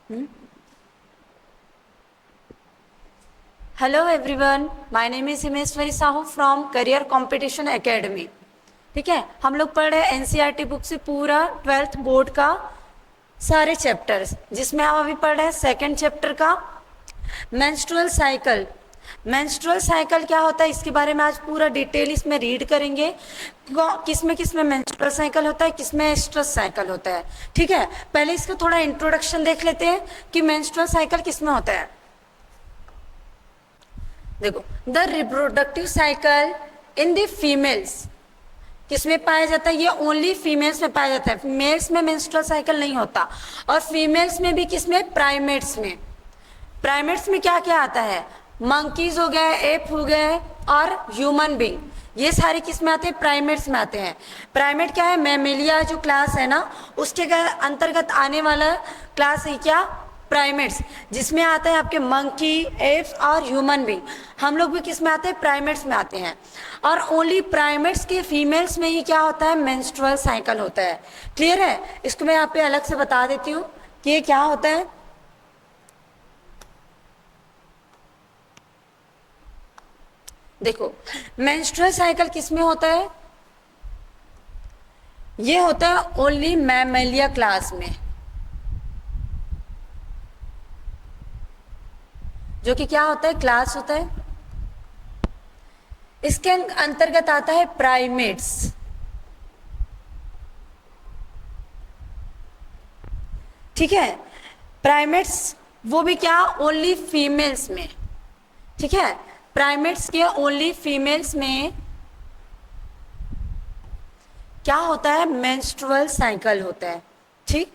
Hello everyone, my name is Himeshwari Sahu from career competition academy. ठीक है, हम लोग पढ़ रहे हैं एनसीईआरटी बुक से पूरा 12th बोर्ड का सारे चैप्टर्स, जिसमें हम अभी पढ़ रहे हैं सेकंड चैप्टर का मेंस्ट्रुअल साइकिल। मेंस्ट्रुअल साइकिल क्या होता है इसके बारे में आज पूरा डिटेल इसमें रीड करेंगे। किसमें किसमें मेंस्ट्रुअल साइकिल होता है, किसमें एस्ट्रस साइकिल होता है। ठीक है, पहले इसका थोड़ा इंट्रोडक्शन देख लेते हैं कि मेंस्ट्रुअल साइकिल किसमें होता है। देखो, the reproductive cycle in the females किसमें पाया जाता है, ये ओनली फीमेल्स में पाया जाता है। मेल्स में मेंस्ट्रुअल साइकिल नहीं होता। और फीमेल्स में भी किसमें, प्राइमेट्स में। प्राइमेट्स में क्या क्या आता है, मंकीज हो गए, एप हो गए और ह्यूमन बीइंग, ये सारे किस में आते हैं, प्राइमेट्स में आते हैं। प्राइमेट क्या है, मैमेलिया जो क्लास है ना, उसके अंतर्गत आने वाला क्लास है क्या, प्राइमेट्स, जिसमें आता है आपके मंकी, एप्स और ह्यूमन बीइंग। हम लोग भी किस में आते हैं, प्राइमेट्स में आते हैं। और ओनली प्राइमेट्स के फीमेल्स में ही क्या होता है, मेंस्ट्रुअल साइकिल होता है। क्लियर है, इसको मैं यहाँ पे अलग से बता देती हूँ कि ये क्या होता है। देखो, मेंस्ट्रुअल साइकिल किसमें होता है, ये होता है ओनली मैमेलिया क्लास में, जो कि क्या होता है, क्लास होता है। इसके अंतर्गत आता है प्राइमेट्स। ठीक है, प्राइमेट्स वो भी क्या, ओनली फीमेल्स में। ठीक है, प्राइमेट्स के ओनली फीमेल्स में क्या होता है, मेंस्ट्रुअल साइकिल होता है। ठीक,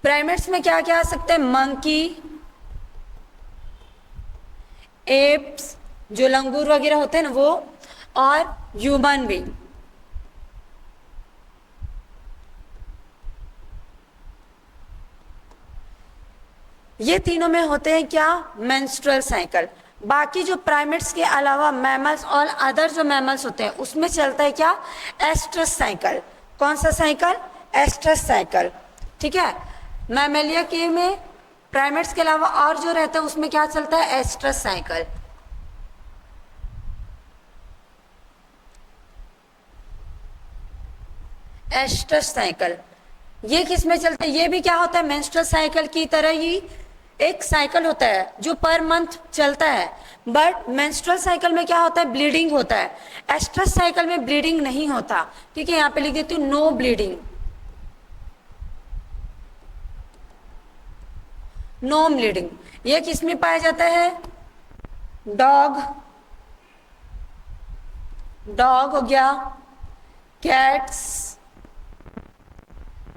प्राइमेट्स में क्या क्या आ सकते हैं, मंकी, एप्स जो लंगूर वगैरह होते हैं ना वो, और ह्यूमन बीइंग। ये तीनों में होते हैं क्या, मेंस्ट्रुअल साइकिल। बाकी जो प्राइमेट्स के अलावा मैमल्स और अदर जो मैमल्स होते हैं उसमें चलता है क्या, एस्ट्रस साइकिल। कौन सा साइकिल, एस्ट्रस साइकिल। ठीक है, मैमेलिया के में प्राइमेट्स के अलावा और जो रहता है उसमें क्या चलता है, एस्ट्रस साइकिल। एस्ट्रस साइकिल ये किस में चलता है, ये भी क्या होता है, मेंस्ट्रुअल साइकिल की तरह ही एक साइकिल होता है जो पर मंथ चलता है। बट मेंस्ट्रुअल साइकिल में क्या होता है, ब्लीडिंग होता है। एस्ट्रस साइकिल में ब्लीडिंग नहीं होता। ठीक है, यहाँ पे लिख देती हूँ, नो ब्लीडिंग, नो ब्लीडिंग। ये किस में पाया जाता है, डॉग, डॉग हो गया, कैट्स,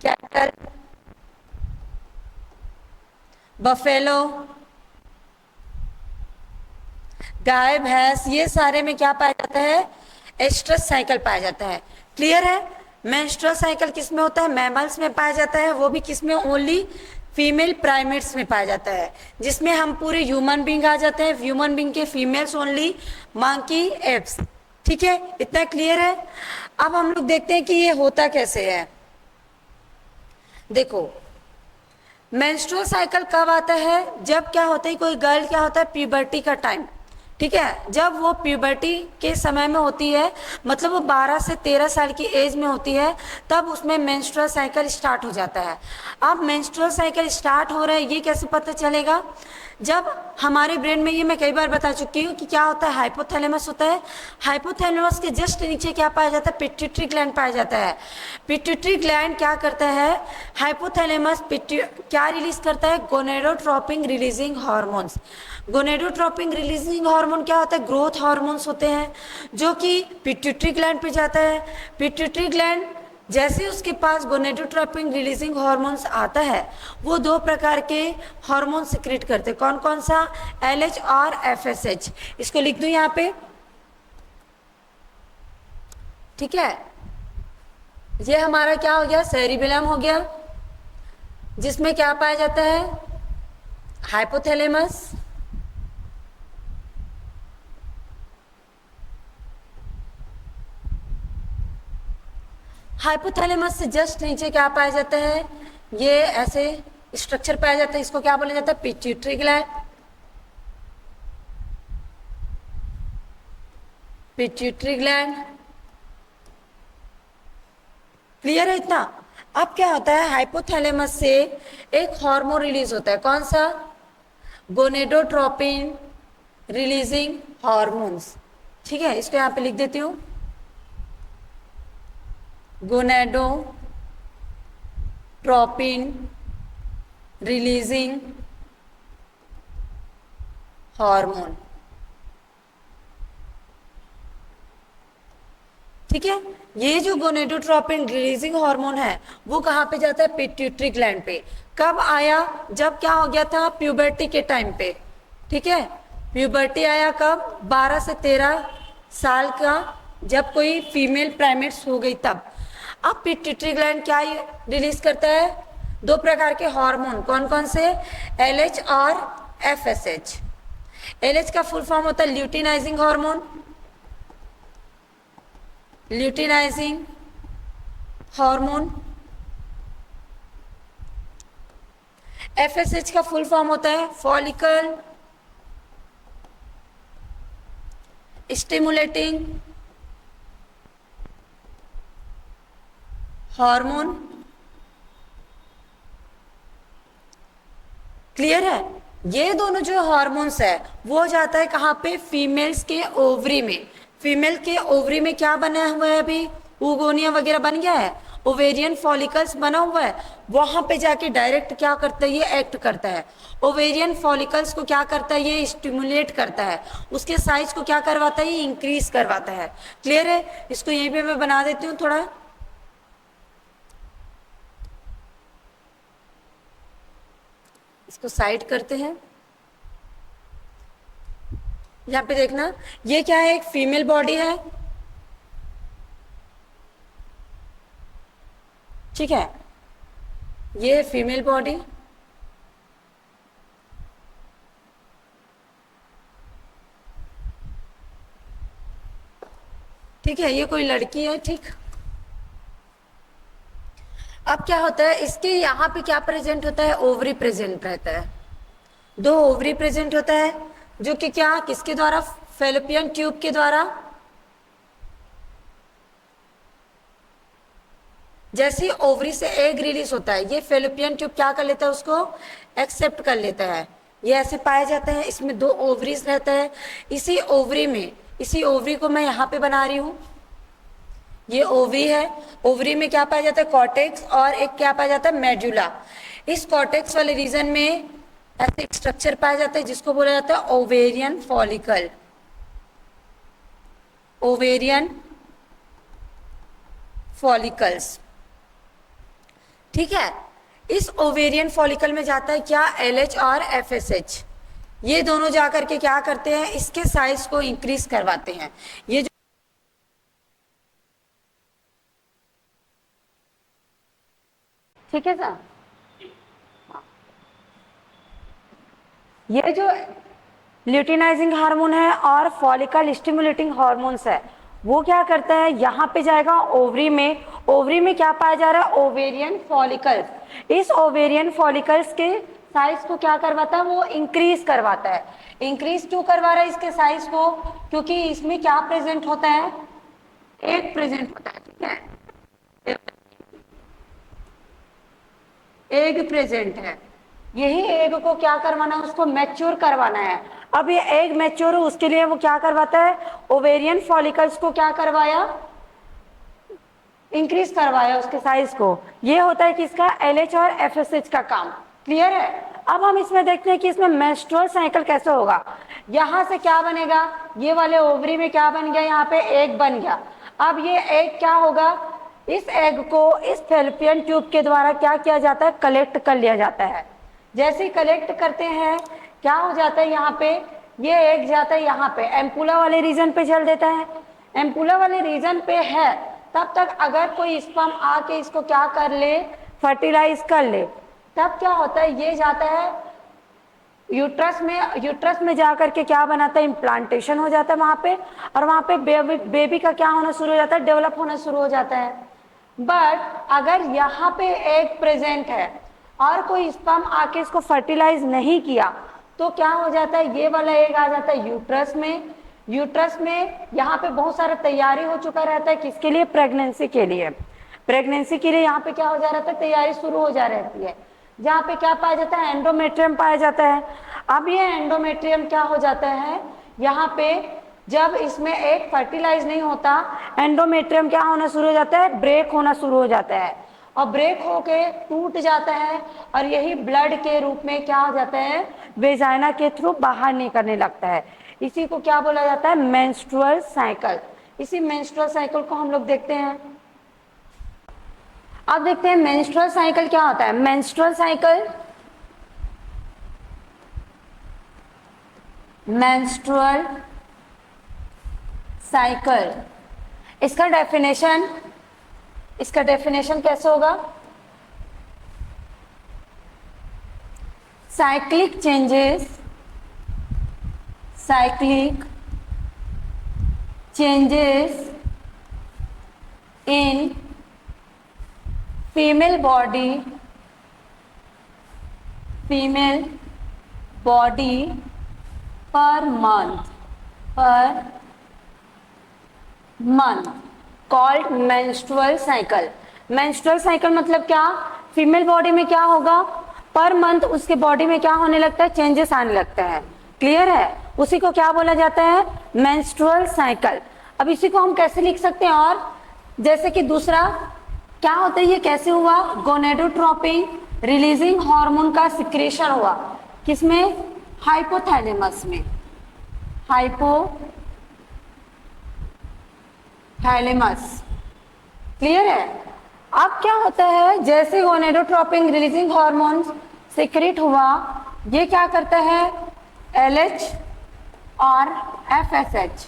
कैटल, बफेलो, गाय भैंस, ये सारे में क्या पाया जाता है, एस्ट्रस साइकिल पाया जाता है। क्लियर है, मेंस्ट्रुअल साइकिल किस में होता है, मैमल्स में पाया जाता है, वो भी किस में, ओनली फीमेल प्राइमेट्स में पाया जाता है, जिसमें हम पूरे ह्यूमन बीइंग आ जाते हैं। ह्यूमन बीइंग के फीमेल्स ओनली मंकी, एप्स। ठीक है, इतना क्लियर है। अब हम लोग देखते हैं कि ये होता कैसे है। देखो, मेंस्ट्रुअल साइकिल कब आता है, जब क्या होता है, कोई गर्ल क्या होता है, प्यूबर्टी का टाइम। ठीक है, जब वो प्यूबर्टी के समय में होती है, मतलब वो 12 से 13 साल की एज में होती है, तब उसमें मेंस्ट्रुअल साइकिल स्टार्ट हो जाता है। अब मेंस्ट्रुअल साइकिल स्टार्ट हो रहा है, ये कैसे पता चलेगा, जब हमारे ब्रेन में, ये मैं कई बार बता चुकी हूँ कि क्या होता है, हाइपोथैलेमस होता है। हाइपोथैलेमस के जस्ट नीचे क्या पाया जाता है, पिट्यूटरी ग्लैंड पाया जाता है। पिट्यूटरी ग्लैंड क्या करता है, हाइपोथैलेमस क्या रिलीज करता है, gonadotropin releasing hormones. Gonadotropin releasing hormone क्या होता है, ग्रोथ हार्मोन्स होते हैं, जो कि पिट्यूटरी ग्लैंड पे जाता है। पिट्यूटरी ग्लैंड जैसे उसके पास गोनेडोट्रोपिन रिलीजिंग हार्मोन्स आता है, वो 2 प्रकार के हार्मोन सिक्रेट करते हैं। कौन कौन सा, LH और FSH। इसको लिख दूं यहाँ पे। ठीक है, ये हमारा क्या हो गया, सेरिबेलम हो गया, जिसमें क्या पाया जाता है, हाइपोथैलेमस, हाइपोथैलेमस से जस्ट नीचे क्या पाया जाता है, ये ऐसे स्ट्रक्चर पाया जाता है, इसको क्या बोला जाता है? Pituitary gland. Pituitary gland, clear है इतना? अब क्या होता है, हाइपोथैलेमस से एक हार्मोन रिलीज होता है, कौन सा? Gonadotropin releasing hormones. ठीक है, इसको यहां पे लिख देती हूं, गोनेडोट्रोपिन रिलीजिंग हार्मोन। ठीक है, ये जो गोनेडोट्रोपिन रिलीजिंग हार्मोन है वो कहाँ पे जाता है? पिट्यूटरी ग्लैंड पे। कब आया? जब क्या हो गया था? प्यूबर्टी के टाइम पे। ठीक है, प्यूबर्टी आया कब? 12 से 13 साल का, जब कोई फीमेल प्राइमेट्स हो गई तब। अब पिट्यूटरी ग्लैंड क्या रिलीज करता है? 2 प्रकार के हार्मोन, कौन कौन से? LH और FSH। LH का फुल फॉर्म होता है luteinizing hormone, luteinizing hormone. FSH का फुल फॉर्म होता है फॉलिकल स्टिमुलेटिंग हार्मोन। क्लियर है? ये दोनों जो हार्मोन्स है वो जाता है कहाँ पे? फीमेल्स के ओवरी में। फीमेल के ओवरी में क्या बना हुआ है अभी? ऊगोनिया वगैरह बन गया है, ओवेरियन फॉलिकल्स बना हुआ है, वहां पे जाके डायरेक्ट क्या करता है? ये एक्ट करता है। ओवेरियन फॉलिकल्स को क्या करता है? ये स्टिमुलेट करता है, उसके साइज को क्या करवाता है? ये इंक्रीज करवाता है। क्लियर है? इसको यहीं पे मैं बना देती हूँ थोड़ा, इसको साइड करते हैं। यहाँ पे देखना, ये क्या है? एक फीमेल बॉडी है, ठीक है, ये फीमेल बॉडी, ठीक है, ये कोई लड़की है, ठीक। अब क्या होता है, इसके यहाँ पे क्या प्रेजेंट होता है? ओवरी प्रेजेंट रहता है, 2 ओवरी प्रेजेंट होता है, जो कि क्या, किसके द्वारा? फेलोपियन ट्यूब के द्वारा। जैसे ओवरी से एग रिलीज होता है, ये फेलोपियन ट्यूब क्या कर लेता है? उसको एक्सेप्ट कर लेता है। ये ऐसे पाया जाता है, इसमें 2 ओवरीज रहता है। इसी ओवरी में, इसी ओवरी को मैं यहाँ पे बना रही हूँ, ये ओवरी है। ओवरी में क्या पाया जाता है? कॉर्टेक्स, और एक क्या पाया जाता है? मेडुला। इस कॉर्टेक्स वाले रीजन में ऐसे एक स्ट्रक्चर पाया जाता है जिसको बोला जाता है ओवेरियन फॉलिकल। ओवेरियन फॉलिकल्स, ठीक है। इस ओवेरियन फॉलिकल में जाता है क्या? LH और FSH। ये दोनों जाकर के क्या करते हैं? इसके साइज को इंक्रीज करवाते हैं। ये जो ठीक है सर, ये जो ल्यूटिनाइजिंग हार्मोन है और फॉलिकल स्टिमुलेटिंग हार्मोन्स है, वो क्या करता है? यहाँ पे जाएगा ओवरी में। ओवरी में क्या पाया जा रहा है? Ovarian follicles. इस ओवेरियन फॉलिकल्स के साइज को क्या करवाता है? वो इंक्रीज करवाता है। इंक्रीज क्यों करवा रहा है इसके साइज को? क्योंकि इसमें क्या प्रेजेंट होता है? एग प्रेजेंट होता है, ठीक है, एग प्रेजेंट है। यही एग को क्या करवाना है? उसको मैच्योर करवाना है। अब ये एग मैच्योर हो, उसके लिए वो क्या करवाता है? ओवेरियन फॉलिकल्स को क्या करवाया? इंक्रीज करवाया उसके साइज को। ये होता है किसका? LH और FSH का काम। क्लियर है? अब हम इसमें देखते हैं कि इसमें मेंस्ट्रुअल साइकिल कैसे होगा। यहाँ से क्या बनेगा? ये वाले ओवरी में क्या बन गया? यहाँ पे एग बन गया। अब ये एग क्या होगा? इस एग को इस फेलोपियन ट्यूब के द्वारा क्या किया जाता है? कलेक्ट कर लिया जाता है। जैसे ही कलेक्ट करते हैं, क्या हो जाता है? यहाँ पे ये एग जाता है, यहाँ पे एम्पुला वाले रीजन पे चल देता है। एम्पुला वाले रीजन पे है, तब तक अगर कोई स्पर्म आके इसको क्या कर ले? फर्टिलाइज कर ले, तब क्या होता है? ये जाता है यूट्रस में। यूट्रस में जाकर के क्या बनाता है? इम्प्लांटेशन हो जाता है वहां पे, और वहां पे बेबी का क्या होना शुरू हो जाता है? डेवलप होना शुरू हो जाता है। बट अगर यहाँ पे एग प्रेजेंट है और कोई स्पर्म आके इसको फर्टिलाइज नहीं किया तो क्या हो जाता है, ये वाला एग आ जाता है यूट्रस में। यूट्रस में यहाँ पे बहुत सारा तैयारी हो चुका रहता है, किसके लिए, प्रेगनेंसी के लिए। प्रेगनेंसी के लिए यहाँ पे क्या हो जा रहता है, तैयारी शुरू हो जा रहती है, जहाँ पे क्या पाया जाता है, एंडोमेट्रियम पाया जाता है। अब ये एंडोमेट्रियम क्या हो जाता है, यहाँ पे जब इसमें एग फर्टिलाइज नहीं होता, एंडोमेट्रियम क्या होना शुरू हो जाता है, ब्रेक होना शुरू हो जाता है, और ब्रेक होके टूट जाता है, और यही ब्लड के रूप में क्या हो जाता है, वेजाइना के थ्रू बाहर निकलने लगता है। इसी को क्या बोला जाता है, मेंस्ट्रुअल साइकिल। इसी मेंस्ट्रुअल साइकिल को हम लोग देखते हैं। अब देखते हैं मेंस्ट्रुअल साइकिल क्या होता है। मेंस्ट्रुअल साइकिल, मेंस्ट्रुअल साइकिल, इसका डेफिनेशन कैसे होगा, cyclic changes in female body per month called menstrual cycle. Menstrual cycle मतलब क्या, फीमेल बॉडी में क्या होगा, पर मंथ उसके बॉडी में क्या होने लगता है, चेंजेस आने लगता है। क्लियर है, उसी को क्या बोला जाता है, मेंस्ट्रुअल साइकिल। अब इसी को हम कैसे लिख सकते हैं, और जैसे कि दूसरा क्या होता है, ये कैसे हुआ, गोनेडोट्रोपिन रिलीजिंग हार्मोन का सिक्रेशन हुआ, किसमें, हाइपोथैलेमस में, हाइपोथैलेमस। क्लियर है। अब क्या होता है, जैसे गोनेडोट्रोपिन रिलीजिंग हार्मोन सिक्रेट हुआ, ये क्या करता है, LH और FSH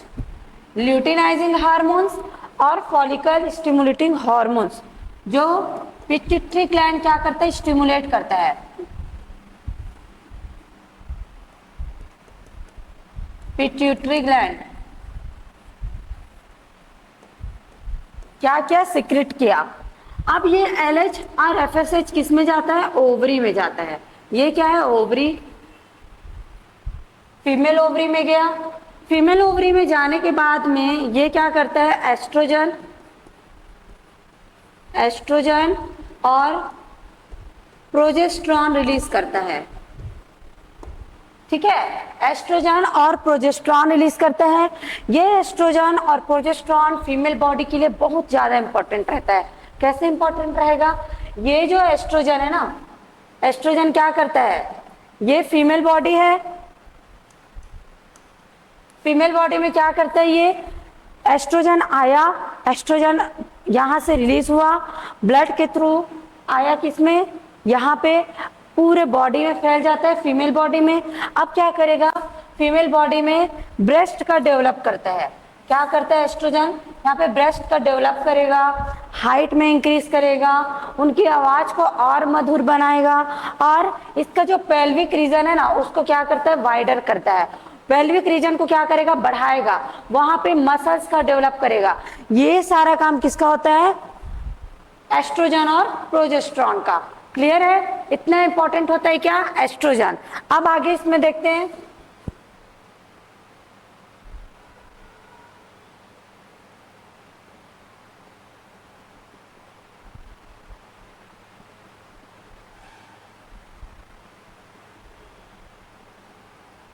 ल्यूटिनाइजिंग हार्मोन्स और फॉलिकल स्टिमुलेटिंग हार्मोन्स, जो पिट्यूटरी ग्लैंड क्या करता है, स्टिमुलेट करता है। पिट्यूटरी ग्लैंड क्या क्या सिक्रेट किया। अब ये LH और FSH किस में जाता है, ओवरी में जाता है। ये क्या है, ओवरी, फीमेल ओवरी में गया। फीमेल ओवरी में जाने के बाद में ये क्या करता है, एस्ट्रोजन और प्रोजेस्टेरॉन रिलीज करता है। ठीक है, एस्ट्रोजन और प्रोजेस्टेरॉन रिलीज करता है। ये एस्ट्रोजन और प्रोजेस्टेरॉन फीमेल बॉडी के लिए बहुत ज्यादा इंपॉर्टेंट रहता है। कैसे इंपॉर्टेंट रहेगा, ये जो एस्ट्रोजन है ना, एस्ट्रोजन क्या करता है, ये फीमेल बॉडी है, फीमेल बॉडी में क्या करता है, ये एस्ट्रोजन आया, एस्ट्रोजन यहाँ से रिलीज हुआ, ब्लड के थ्रू आया, किसमें, यहाँ पे पूरे बॉडी में फैल जाता है, फीमेल बॉडी में। अब क्या करेगा, फीमेल बॉडी में ब्रेस्ट का डेवलप करता है। क्या करता है एस्ट्रोजन, यहाँ पे ब्रेस्ट का डेवलप करेगा, हाइट में इंक्रीज करेगा, उनकी आवाज को और मधुर बनाएगा, और इसका जो पेल्विक रीजन है ना, उसको क्या करता है, वाइडर करता है। पेल्विक रीजन को क्या करेगा, बढ़ाएगा, वहां पे मसल्स का डेवलप करेगा। ये सारा काम किसका होता है, एस्ट्रोजन और प्रोजेस्टेरॉन का। क्लियर है, इतना इंपॉर्टेंट होता है क्या, एस्ट्रोजन। अब आगे इसमें देखते हैं,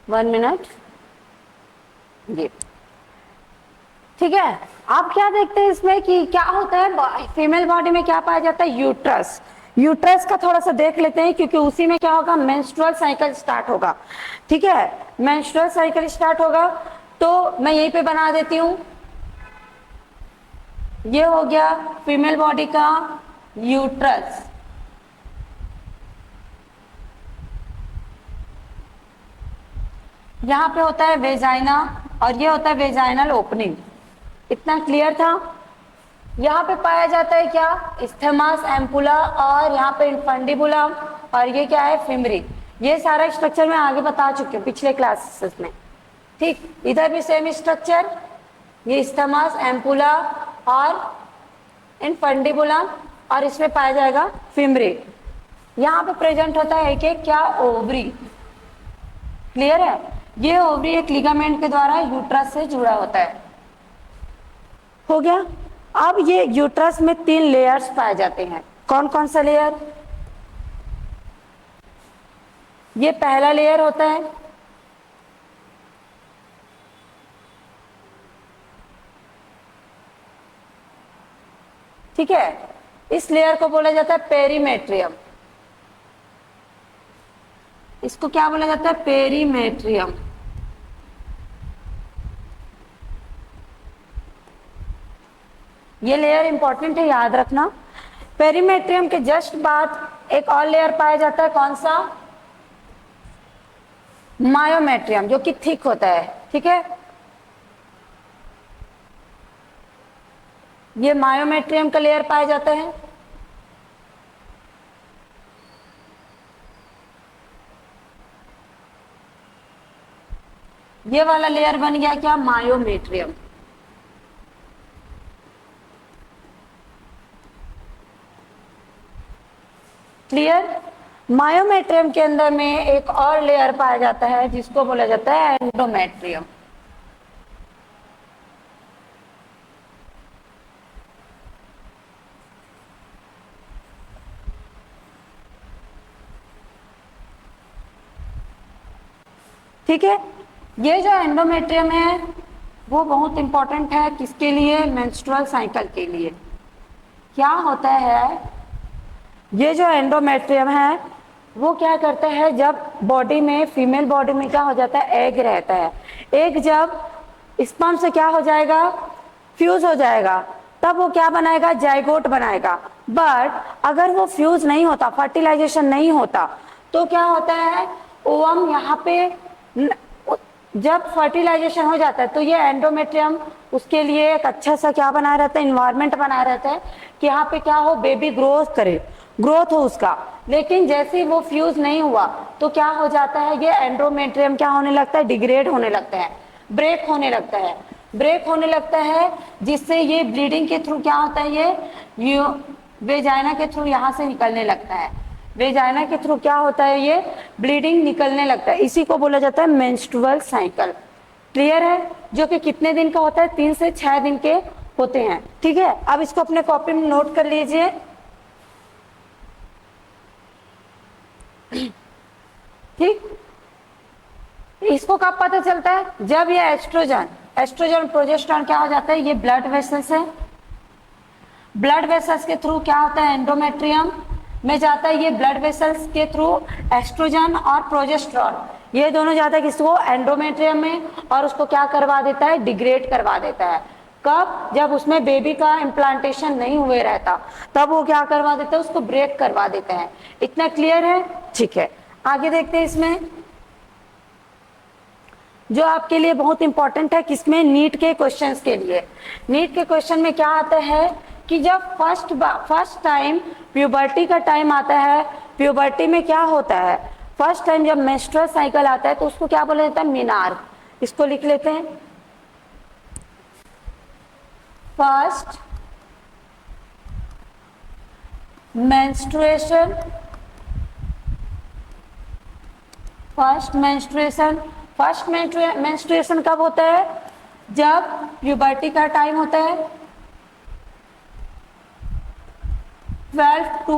वन मिनट ये, ठीक है। आप क्या देखते हैं इसमें कि क्या होता है, फीमेल बॉडी में क्या पाया जाता है, यूट्रस। यूट्रस का थोड़ा सा देख लेते हैं, क्योंकि उसी में क्या होगा, मेंस्ट्रुअल साइकिल स्टार्ट होगा। ठीक है, मेंस्ट्रुअल साइकिल स्टार्ट होगा, तो मैं यहीं पे बना देती हूं, ये हो गया फीमेल बॉडी का यूट्रस। यहाँ पे होता है वेजाइना, और ये होता है वेजाइनल ओपनिंग। इतना क्लियर था। यहाँ पे पाया जाता है क्या, इस्थेमस, एम्पुला, और यहाँ पे इन्फंडिबुलम, और ये क्या है, फिमरी। ये सारा स्ट्रक्चर मैं आगे बता चुकी हूँ पिछले क्लासेस में। ठीक, इधर भी सेम स्ट्रक्चर, ये इस्थेमस, एम्पुला और इन्फंडिबुलम, और इसमें पाया जाएगा फिमरी। यहाँ पे प्रेजेंट होता है कि क्या ओवरी, क्लियर है। ये ओवरी एक लिगामेंट के द्वारा यूट्रस से जुड़ा होता है, हो गया। अब ये यूट्रस में 3 लेयर्स पाए जाते हैं, कौन कौन सा लेयर? ये पहला लेयर होता है, ठीक है, इस लेयर को बोला जाता है पेरीमेट्रियम। इसको क्या बोला जाता है? पेरीमेट्रियम। ये लेयर इंपॉर्टेंट है, याद रखना। पेरीमेट्रियम के जस्ट बाद एक और लेयर पाया जाता है, कौन सा? मायोमेट्रियम, जो कि थिक होता है, ठीक है। ये मायोमेट्रियम का लेयर पाया जाता है। ये वाला लेयर बन गया क्या? मायोमेट्रियम। क्लियर। मायोमेट्रियम के अंदर में एक और लेयर पाया जाता है जिसको बोला जाता है एंडोमेट्रियम। ठीक है, ये जो एंडोमेट्रियम है वो बहुत इंपॉर्टेंट है, किसके लिए? मेंस्ट्रुअल साइकिल के लिए। क्या होता है, ये जो एंडोमेट्रियम है वो क्या करता है, जब बॉडी में, फीमेल बॉडी में क्या हो जाता है, एग रहता है। एग जब स्पर्म से क्या हो जाएगा, फ्यूज हो जाएगा, तब वो क्या बनाएगा, जाइगोट बनाएगा। बट अगर वो फ्यूज नहीं होता, फर्टिलाइजेशन नहीं होता, तो क्या होता है, ओवम यहाँ पे जब फर्टिलाइजेशन हो जाता है तो ये एंडोमेट्रियम उसके लिए एक अच्छा सा क्या बनाया रहता है, इन्वायरमेंट बनाया रहता है कि यहाँ पे क्या हो, बेबी ग्रोथ करे, ग्रोथ हो उसका। लेकिन जैसे ही वो फ्यूज नहीं हुआ तो क्या हो जाता है, ये एंडोमेट्रियम क्या होने लगता है, डिग्रेड होने लगता है, ब्रेक होने लगता है, ब्रेक होने लगता है, जिससे ये ब्लीडिंग के थ्रू क्या होता है, ये वेजाइना के थ्रू यहाँ से निकलने लगता है। वेजाइना के थ्रू क्या होता है, ये ब्लीडिंग निकलने लगता है। इसी को बोला जाता है मेंस्ट्रुअल साइकिल। क्लियर है, जो कि कितने दिन का होता है, 3 से 6 दिन के होते हैं। ठीक है, अब इसको अपने कॉपी में नोट कर लीजिए। ठीक, इसको कब पता चलता है, जब ये एस्ट्रोजन प्रोजेस्टेरॉन क्या हो जाता है, ये ब्लड वेसल्स है, ब्लड वेसल्स के थ्रू क्या होता है, एंडोमेट्रियम में जाता है, ये ब्लड वेसल्स के थ्रू एस्ट्रोजन और प्रोजेस्टेरॉन ये दोनों जाता है किसको, एंडोमेट्रियम में, और उसको क्या करवा देता है, डिग्रेड करवा देता है। कब, जब उसमें बेबी का इम्प्लांटेशन नहीं हुए रहता, तब वो क्या करवा देता है, उसको ब्रेक करवा देता है। इतना क्लियर है? ठीक है, आगे देखते हैं। इसमें जो आपके लिए बहुत इंपॉर्टेंट है, किसमें, नीट के क्वेश्चंस के लिए। नीट के क्वेश्चन में क्या आता है कि जब फर्स्ट टाइम प्यूबर्टी का टाइम आता है, प्यूबर्टी में क्या होता है, फर्स्ट टाइम जब मेंस्ट्रुअल साइकिल आता है तो उसको क्या बोला जाता है, मेनार्क। इसको लिख लेते हैं, फर्स्ट मेंस्ट्रुएशन, फर्स्ट मेंस्ट्रुएशन कब होता है, जब प्यूबर्टी का टाइम होता है 12 to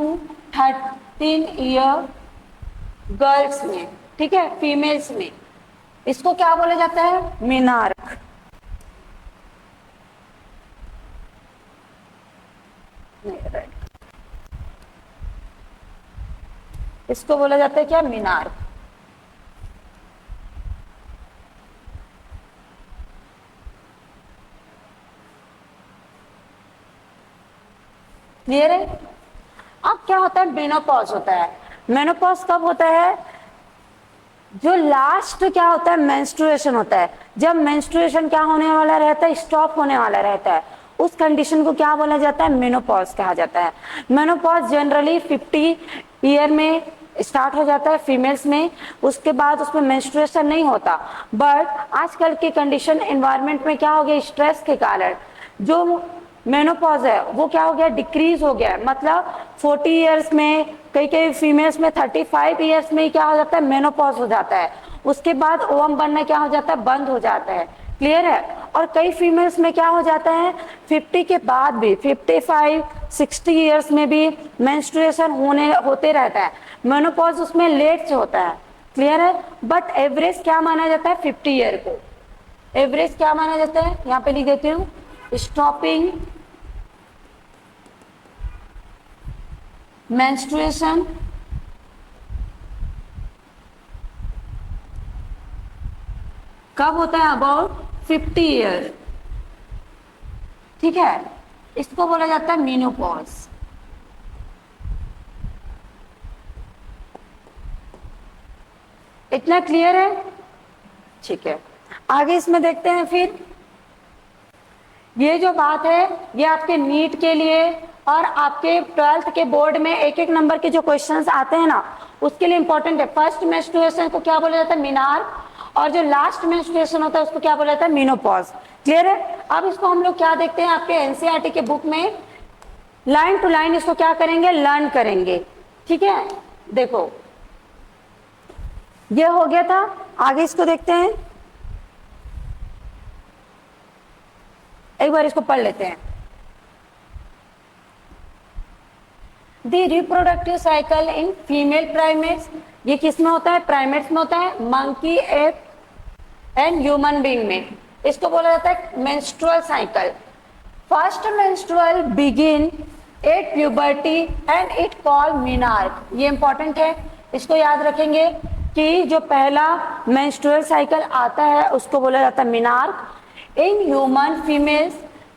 13 ईयर गर्ल्स में, ठीक है, फीमेल्स में। इसको क्या बोला जाता है, मेनार्क। इसको बोला जाता है क्या, मेनार्क। क्लियर है? अब क्या होता है, मेनोपॉज होता है। मेनोपॉज कब होता है, जो लास्ट क्या होता है, मेंस्ट्रुएशन होता है। जब मेंस्ट्रुएशन क्या होने वाला रहता है, स्टॉप होने वाला रहता है, उस कंडीशन को क्या बोला जाता है, मेनोपॉज कहा जाता है। मेनोपॉज जनरली 50 ईयर में स्टार्ट हो जाता है फीमेल्स में, उसके बाद उसमें मेंस्ट्रुएशन नहीं होता। बट आजकल की कंडीशन एनवायरनमेंट में क्या हो गया, स्ट्रेस के कारण जो मेनोपॉज है वो क्या हो गया, डिक्रीज हो गया। मतलब 40 ईयर्स में कई कई फीमेल्स में 35 ईयर्स में ही क्या हो जाता है, मेनोपॉज हो जाता है, उसके बाद ओवम बनना क्या हो जाता है, बंद हो जाता है। क्लियर है। और कई फीमेल्स में क्या हो जाता है, 50 के बाद भी, 55 60 ईयर्स में भी मेंस्ट्रुएशन होते रहता है, मेनोपॉज उसमें लेट से होता है। क्लियर है। बट एवरेज क्या माना जाता है, 50 ईयर को एवरेज क्या माना जाता है, यहां पे लिख देती हूँ, स्टॉपिंग मेंस्ट्रुएशन कब होता है, अबाउट 50 ईयर। ठीक है, इसको बोला जाता है मेनोपॉज। इतना क्लियर है। ठीक है, आगे इसमें देखते हैं। फिर ये जो बात है, ये आपके नीट के लिए और आपके 12th के बोर्ड में एक एक नंबर के जो क्वेश्चंस आते हैं ना, उसके लिए इंपॉर्टेंट है। फर्स्ट मेंस्ट्रुएशन को क्या बोला जाता है, मीनार्क, और जो लास्ट मेंस्ट्रुएशन होता है उसको क्या बोला जाता है, मेनोपॉज। क्लियर है। अब इसको हम लोग क्या देखते हैं, आपके एनसीईआरटी के बुक में लाइन टू लाइन इसको क्या करेंगे, लर्न करेंगे। ठीक है, देखो ये हो गया था। आगे इसको देखते हैं, एक बार इसको पढ़ लेते हैं। The reproductive cycle in female primates, ये किस में होता है, प्राइमेट्स में होता है, monkey, app and human being में। इसको बोला जाता है menstrual cycle. First menstrual begin at puberty and it called menarche. ये इंपॉर्टेंट है, इसको याद रखेंगे कि जो पहला मेंस्ट्रुअल साइकिल आता है उसको बोला जाता है menarche. In human females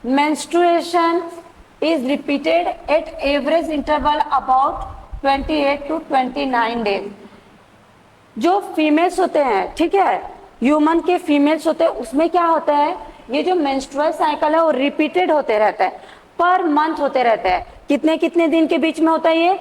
menstruation is repeated at average interval about 28 to 29 days। जो फीमेल्स होते हैं, ठीक है, ह्यूमन के फीमेल्स होते हैं, उसमें क्या होता है, ये जो मेंस्ट्रुअल साइकिल है वो रिपीटेड होते रहता है, पर मंथ होते रहता है। कितने कितने दिन के बीच में होता है ये,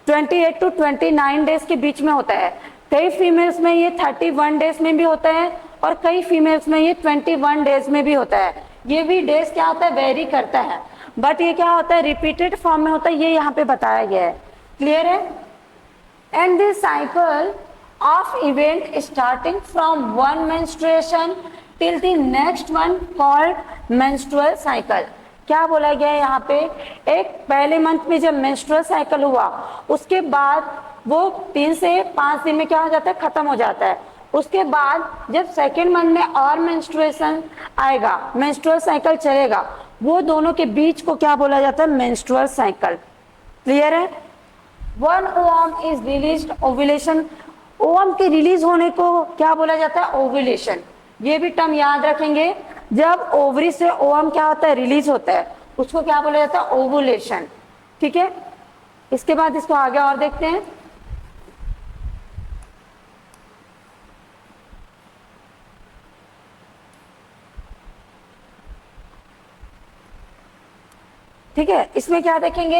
28 टू 29 डेज के बीच में होता है। कई फीमेल्स में ये 31 डेज में भी होता है और कई फीमेल्स में ये 21 डेज में भी होता है। ये भी डेज क्या होता है, वेरी करता है, बट ये क्या होता है, रिपीटेड फॉर्म में होता है, ये यहाँ पे बताया गया है। क्लियर है। And this cycle of event starting from one menstruation till the next one called menstrual cycle. क्या बोला गया है यहाँ पे, एक पहले मंथ में जब मेंस्ट्रुअल साइकिल हुआ उसके बाद वो 3 से 5 दिन में क्या हो जाता है, खत्म हो जाता है। उसके बाद जब सेकेंड मंथ में और मेंस्ट्रुएशन आएगा, मेंस्ट्रुअल साइकिल चलेगा, वो दोनों के बीच को क्या बोला जाता है, मेंस्ट्रुअल साइकिल। क्लियर है। One ovum is released, ovulation, ovum के रिलीज होने को क्या बोला जाता है, ओव्यूलेशन। ये भी टर्म याद रखेंगे, जब ओवरी से ओवम क्या होता है, रिलीज होता है, उसको क्या बोला जाता है, ओव्यूलेशन। ठीक है, इसके बाद इसको आगे और देखते हैं। ठीक है, इसमें क्या देखेंगे,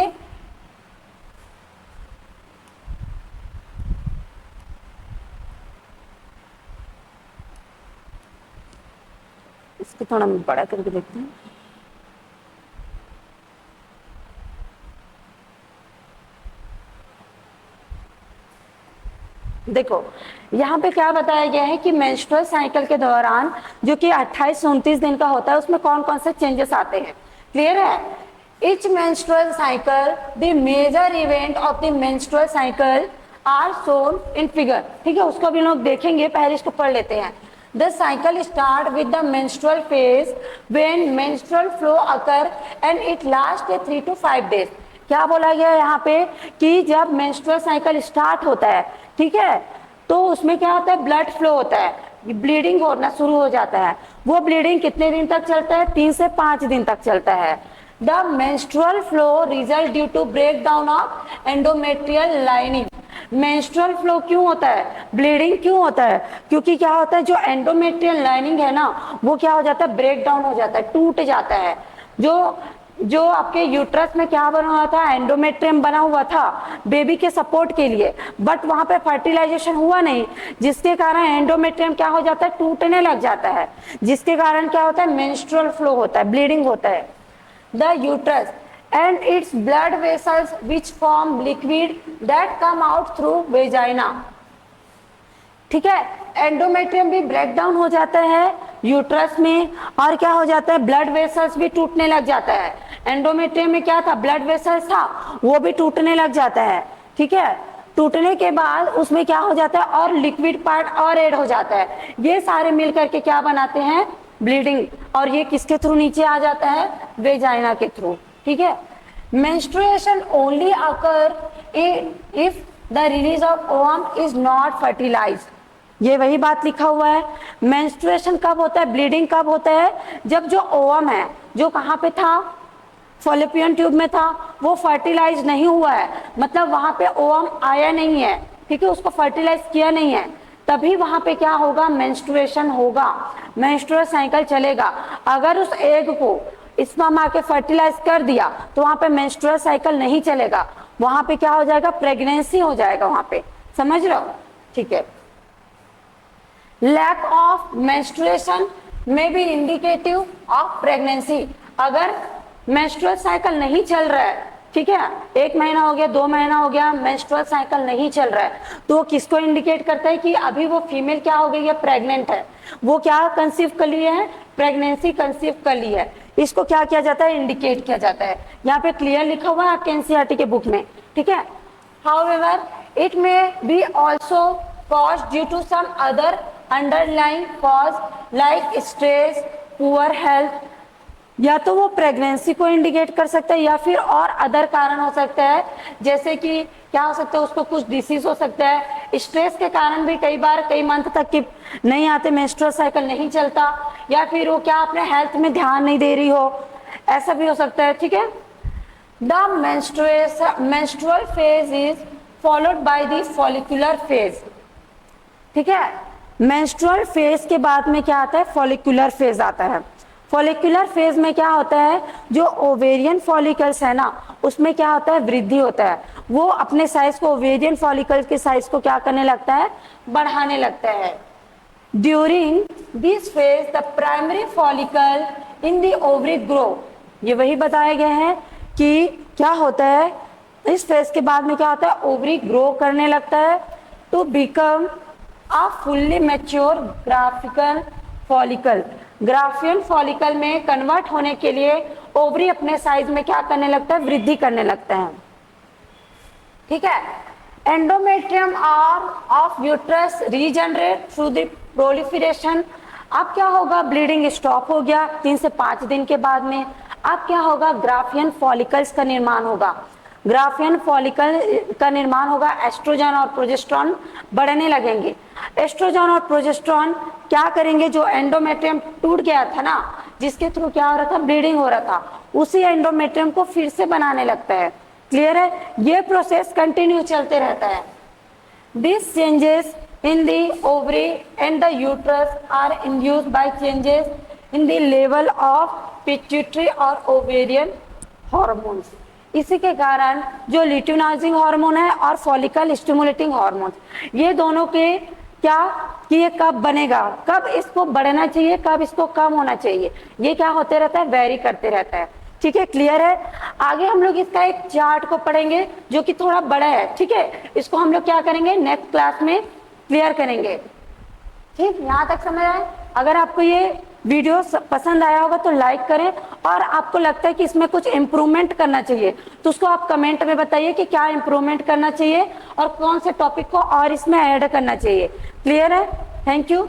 इसको थोड़ा बड़ा करके देखते हैं। देखो यहाँ पे क्या बताया गया है कि मेंस्ट्रुअल साइकिल के दौरान जो कि 28 से 29 दिन का होता है, उसमें कौन कौन से चेंजेस आते हैं। क्लियर है। Each menstrual cycle, the major event of the menstrual cycle are shown in figure। ठीक है, उसको भी लोग देखेंगे, पहले इसको पढ़ लेते हैं। The cycle start with the menstrual phase when menstrual flow occur and it lasts 3 to 5 days। क्या बोला गया है यहाँ पे कि जब menstrual cycle स्टार्ट होता है, ठीक है, तो उसमें क्या होता है, ब्लड फ्लो होता है, ब्लीडिंग होना शुरू हो जाता है। वो ब्लीडिंग कितने दिन तक चलता है, 3 से 5 दिन तक चलता है। The menstrual flow result due to breakdown of endometrial lining। menstrual flow क्यों होता है, ब्लीडिंग क्यों होता है, क्योंकि क्या होता है, जो एंडोमेट्रियल लाइनिंग है ना, वो क्या हो जाता है, ब्रेक डाउन हो जाता है, टूट जाता है। जो आपके यूट्रस में क्या बना हुआ था, एंडोमेट्रियम बना हुआ था बेबी के सपोर्ट के लिए, बट वहां पे फर्टिलाइजेशन हुआ नहीं, जिसके कारण एंडोमेट्रियम क्या हो जाता है, टूटने लग जाता है, जिसके कारण क्या होता है, मेंस्ट्रुअल फ्लो होता है, ब्लीडिंग होता है। The uterus and its blood vessels which form liquid that come out through vagina। ठीक है, एंडोमेट्रियम भी ब्रेक डाउन हो जाता है यूट्रस में, और क्या हो जाता है, ब्लड वेसल्स भी टूटने लग जाता है। एंडोमेट्रियम में क्या था, ब्लड वेसल्स था, वो भी टूटने लग जाता है। ठीक है, टूटने के बाद उसमें क्या हो जाता है, और लिक्विड पार्ट और ऐड हो जाता है। ये सारे मिल करके क्या बनाते हैं, ब्लीडिंग, और ये किसके थ्रू नीचे आ जाता है, वेजाइना के थ्रू। ठीक है, menstruation only occur if the release of ovum is not fertilized. ये वही बात लिखा हुआ है। मेंस्ट्रुएशन कब होता है, ब्लीडिंग कब होता है, जब जो ओवम है, जो कहाँ पे था, फॉलोपियन ट्यूब में था, वो फर्टिलाइज नहीं हुआ है, मतलब वहां पे ओवम आया नहीं है। ठीक है, उसको फर्टिलाइज किया नहीं है, तभी वहां पे क्या होगा, मेंस्ट्रुएशन होगा, मेंस्ट्रुअल साइकिल चलेगा। अगर उस एग को स्पर्म आके फर्टिलाइज कर दिया तो वहां पे मेंस्ट्रुअल साइकिल नहीं चलेगा, वहां पे क्या हो जाएगा, प्रेगनेंसी हो जाएगा वहां पे। समझ रहे हो? ठीक है, लैक ऑफ मेंस्ट्रुएशन में बी इंडिकेटिव ऑफ प्रेगनेंसी। अगर मेंस्ट्रुअल साइकिल नहीं चल रहा है, ठीक है, 1 महीना हो गया, 2 महीना हो गया, मेंस्ट्रुअल साइकिल नहीं चल रहा है, तो किसको इंडिकेट करता है कि अभी वो फीमेल क्या हो गई है, प्रेग्नेंट है, वो क्या कंसीव कर ली है, प्रेगनेंसी कंसीव कर ली है। इसको क्या किया जाता है, इंडिकेट किया जाता है। यहाँ पे क्लियर लिखा हुआ है आपके एनसीईआरटी के बुक में। ठीक है, however it may be also cause due to some other underlying cause like stress, poor health, या तो वो प्रेगनेंसी को इंडिकेट कर सकता है, या फिर और अदर कारण हो सकता है, जैसे कि क्या हो सकता है, उसको कुछ डिसीज हो सकता है, स्ट्रेस के कारण भी कई बार कई मंथ तक की नहीं आते, मेंस्ट्रुअल साइकिल नहीं चलता, या फिर वो क्या अपने हेल्थ में ध्यान नहीं दे रही हो, ऐसा भी हो सकता है। ठीक है, the menstrual phase is followed by the follicular phase. ठीक है, मेंस्ट्रुअल फेज के बाद में क्या आता है, फॉलिकुलर फेज आता है। फॉलिकुलर फेज में क्या होता है, जो ओवेरियन फॉलिकल्स है ना, उसमें क्या होता है, वृद्धि होता है, वो अपने साइज को, ओवेरियन फॉलिकल्स के साइज को क्या करने लगता है, बढ़ाने लगता है। During this phase the primary follicle in the ovary grow. ये वही बताया गया है कि क्या होता है, इस फेज के बाद में क्या होता है, ओवरी ग्रो करने लगता है to become a fully mature graphical follicle. Graafian follicle में कन्वर्ट होने के लिए ओवरी अपने साइज में क्या करने लगता है, वृद्धि करने लगता है। ठीक है, एंडोमेट्रियम और of uterus regenerate through the proliferation. अब क्या होगा, ब्लीडिंग स्टॉप हो गया 3 से 5 दिन के बाद में। अब क्या होगा, ग्राफियन फॉलिकल्स का निर्माण होगा। ग्राफियन फॉलिकल का निर्माण होगा, एस्ट्रोजन और प्रोजेस्टेरॉन बढ़ने लगेंगे। एस्ट्रोजन और प्रोजेस्टेरॉन क्या करेंगे, जो एंडोमेट्रियम टूट गया था ना, जिसके थ्रू क्या हो रहा था, ब्लीडिंग हो रहा था, उसी एंडोमेट्रियम को फिर से बनाने लगता है। क्लियर है, ये प्रोसेस कंटिन्यू चलते रहता है। This changes in the ovary and the uterus are induced by changes in the level of pituitary और ovarian hormones। इसी के कारण जो ल्यूटिनाइजिंग हार्मोन है और फॉलिकल स्टिमुलेटिंग हार्मोन, ये दोनों के क्या कि ये कब बनेगा, कब इसको बढ़ना चाहिए, कब इसको कम होना चाहिए, ये क्या होते रहता है, वेरी करते रहता है। ठीक है, क्लियर है। आगे हम लोग इसका एक चार्ट को पढ़ेंगे जो कि थोड़ा बड़ा है। ठीक है, इसको हम लोग क्या करेंगे, नेक्स्ट क्लास में क्लियर करेंगे। ठीक, यहाँ तक समझ आए? अगर आपको ये वीडियो पसंद आया होगा तो लाइक करें, और आपको लगता है कि इसमें कुछ इम्प्रूवमेंट करना चाहिए तो उसको आप कमेंट में बताइए कि क्या इम्प्रूवमेंट करना चाहिए और कौन से टॉपिक को और इसमें ऐड करना चाहिए। क्लियर है? Thank you.